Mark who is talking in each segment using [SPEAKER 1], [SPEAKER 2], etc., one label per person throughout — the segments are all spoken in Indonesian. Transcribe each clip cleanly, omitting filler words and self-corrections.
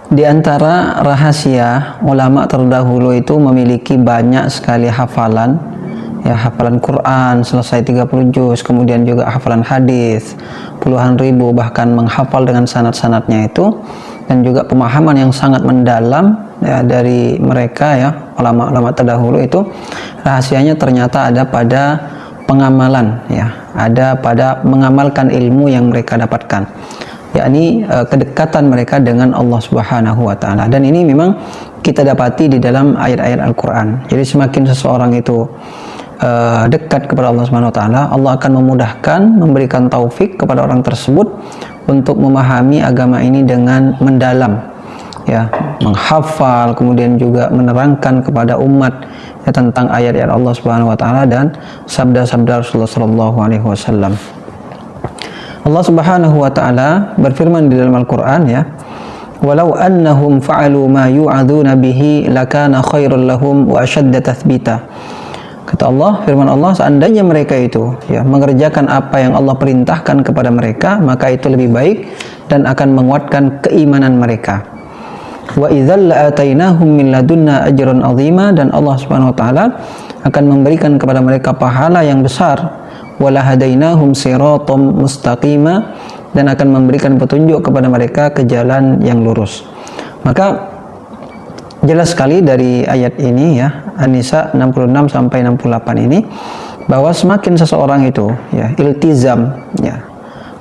[SPEAKER 1] Di antara rahasia ulama terdahulu itu memiliki banyak sekali hafalan, ya, hafalan Quran selesai 30 juz, kemudian juga hafalan hadis puluhan ribu, bahkan menghafal dengan sanad-sanadnya itu, dan juga pemahaman yang sangat mendalam, ya, dari mereka, ya, ulama-ulama terdahulu itu. Rahasianya ternyata ada pada pengamalan, ya, ada pada mengamalkan ilmu yang mereka dapatkan, yakni kedekatan mereka dengan Allah Subhanahu wa taala. Dan ini memang kita dapati di dalam ayat-ayat Al-Qur'an. Jadi semakin seseorang itu dekat kepada Allah Subhanahu wa taala, Allah akan memudahkan, memberikan taufik kepada orang tersebut untuk memahami agama ini dengan mendalam, ya, menghafal, kemudian juga menerangkan kepada umat, ya, tentang ayat-ayat Allah Subhanahu wa taala dan sabda-sabda Rasulullah sallallahu alaihi wasallam. Allah Subhanahu wa taala berfirman di dalam Al-Qur'an, ya, walau annahum fa'alu ma yu'adzuna bihi lakana khairul lahum wa ashadda tathbita. Kata Allah, firman Allah, seandainya mereka itu, ya, mengerjakan apa yang Allah perintahkan kepada mereka, maka itu lebih baik dan akan menguatkan keimanan mereka. Wa idzal la'atainahum min ladunna ajran 'azima, dan Allah Subhanahu wa taala akan memberikan kepada mereka pahala yang besar. Wala hadainahum siratam mustaqima, dan akan memberikan petunjuk kepada mereka ke jalan yang lurus. Maka jelas sekali dari ayat ini, ya, An-Nisa 66 sampai 68 ini, bahwa semakin seseorang itu, ya, iltizam, ya,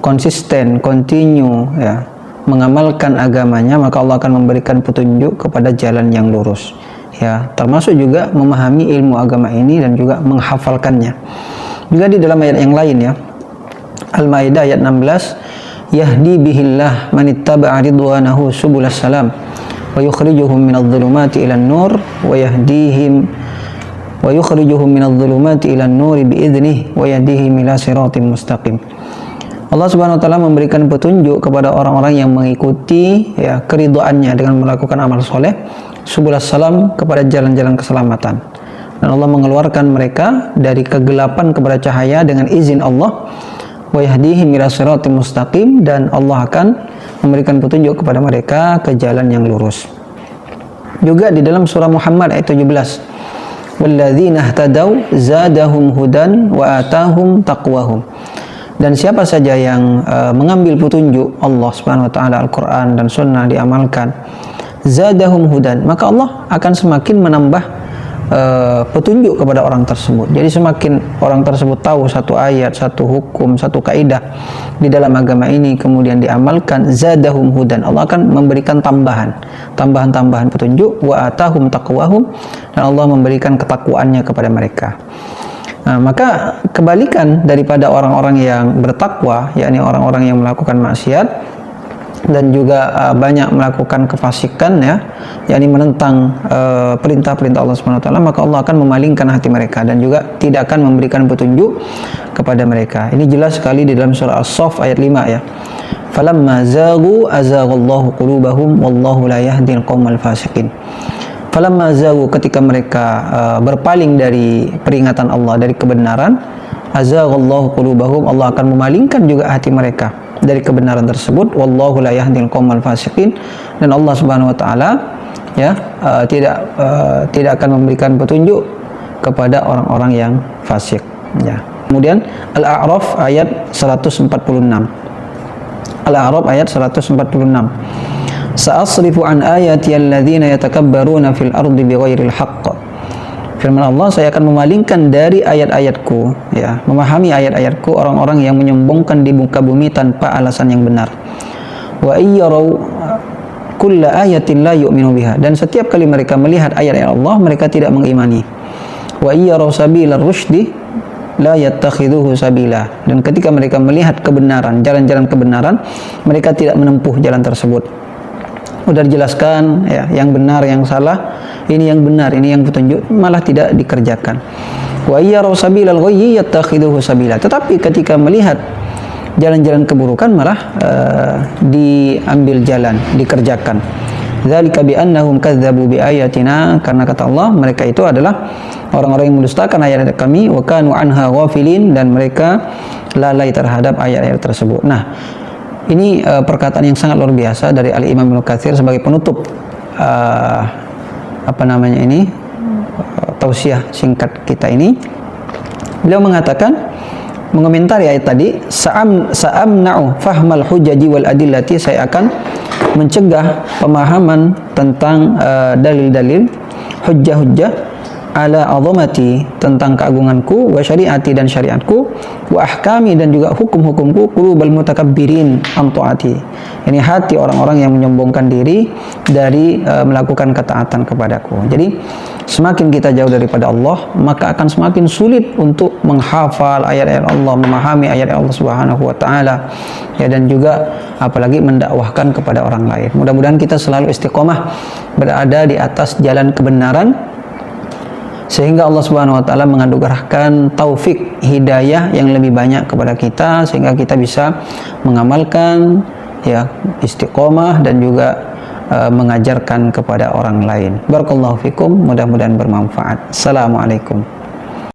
[SPEAKER 1] konsisten, continue, ya, mengamalkan agamanya, maka Allah akan memberikan petunjuk kepada jalan yang lurus, ya, termasuk juga memahami ilmu agama ini dan juga menghafalkannya. Juga di dalam ayat yang lain, ya, Al-Maidah ayat 16, yahdi bihillah manittaba'a ridwanahu subulas salam wa yukhrijuhum minadh-dhulumati ilan nur wa yahdihim wa yukhrijuhum minadh-dhulumati ilan nuri biidnih wa yahdihim ila siratim mustaqim. Allah Subhanahu wa taala memberikan petunjuk kepada orang-orang yang mengikuti, ya, keridhaannya dengan melakukan amal soleh, subulas salam, kepada jalan-jalan keselamatan. Dan Allah mengeluarkan mereka dari kegelapan kepada cahaya dengan izin Allah. Wa yahdihim ila siratim mustaqim, dan Allah akan memberikan petunjuk kepada mereka ke jalan yang lurus. Juga di dalam surah Muhammad ayat 17, walladzina ihtadaw zadahum hudan wa atahum taqwahum. Dan siapa saja yang mengambil petunjuk Allah Subhanahu wa taala, Al-Qur'an dan sunnah, diamalkan, zadahum hudan, maka Allah akan semakin menambah petunjuk kepada orang tersebut. Jadi semakin orang tersebut tahu satu ayat, satu hukum, satu kaidah di dalam agama ini, kemudian diamalkan, zadahum hudan, Allah akan memberikan tambahan petunjuk, wa atahum taqwahum, dan Allah memberikan ketakwaannya kepada mereka. Nah, maka kebalikan daripada orang-orang yang bertakwa, yakni orang-orang yang melakukan maksiat dan juga banyak melakukan kefasikan, ya, yakni menentang perintah-perintah Allah Subhanahu wa taala, maka Allah akan memalingkan hati mereka dan juga tidak akan memberikan petunjuk kepada mereka. Ini jelas sekali di dalam surah As-Saff ayat 5, ya. Falamma zaghu azaghallahu qulubahum wallahu la yahdil qaumal fasiqin. Falamma zaghu, ketika mereka berpaling dari peringatan Allah, dari kebenaran, azaghallahu qulubahum, Allah akan memalingkan juga hati mereka dari kebenaran tersebut. Wallahu la yahdil qaumal fasiqin, dan Allah Subhanahu wa taala, ya, tidak akan memberikan petunjuk kepada orang-orang yang fasik, ya. Kemudian Al-A'raf ayat 146. Al-A'raf ayat 146. Sa'asrifu an ayati alladzina yatakabbaruna fil ardi bighairil haqq. Firman Allah, saya akan memalingkan dari ayat-ayatku, ya, memahami ayat-ayatku orang-orang yang menyombongkan di muka bumi tanpa alasan yang benar. Wa iyyarau kulla ayatin la yu'minu biha, dan setiap kali mereka melihat ayat-ayat Allah, mereka tidak mengimani. Wa iyyarau sabilar rusydi la yattakhiduhu sabila, dan ketika mereka melihat kebenaran, jalan-jalan kebenaran, mereka tidak menempuh jalan tersebut. Sudah dijelaskan, ya, yang benar, yang salah, ini yang benar, ini yang petunjuk, malah tidak dikerjakan. Wa iyyaraw sabilal ghayyi yattakhiduhu sabila, tetapi ketika melihat jalan-jalan keburukan, malah diambil jalan, dikerjakan. Dzalika bi annahum kadzdzabu bi ayatina, karena kata Allah, mereka itu adalah orang-orang yang mendustakan ayat-ayat kami, wa kanu anha ghafilin, dan mereka lalai terhadap ayat-ayat tersebut. Nah, Ini perkataan yang sangat luar biasa dari Al-Imam Ibnu Katsir sebagai penutup tausiah singkat kita ini. Beliau mengatakan, mengomentari ayat tadi, sa'amna'u fahmal hujaji wal adillati, saya akan mencegah pemahaman tentang dalil-dalil, hujjah-hujjah, ala azamati, tentang keagunganku, wa syariati, dan syariatku, wa ahkami, dan juga hukum-hukumku, qulubal mutakabbirin an taati, ini hati orang-orang yang menyombongkan diri dari melakukan ketaatan kepadaku. Jadi semakin kita jauh daripada Allah, maka akan semakin sulit untuk menghafal ayat-ayat Allah, memahami ayat Allah Subhanahu wa taala, ya, dan juga apalagi mendakwahkan kepada orang lain. Mudah-mudahan kita selalu istiqomah berada di atas jalan kebenaran, sehingga Allah Subhanahu wa taala menganugerahkan taufik hidayah yang lebih banyak kepada kita, sehingga kita bisa mengamalkan, ya, istiqomah, dan juga mengajarkan kepada orang lain. Barakallahu fikum, mudah-mudahan bermanfaat. Assalamualaikum.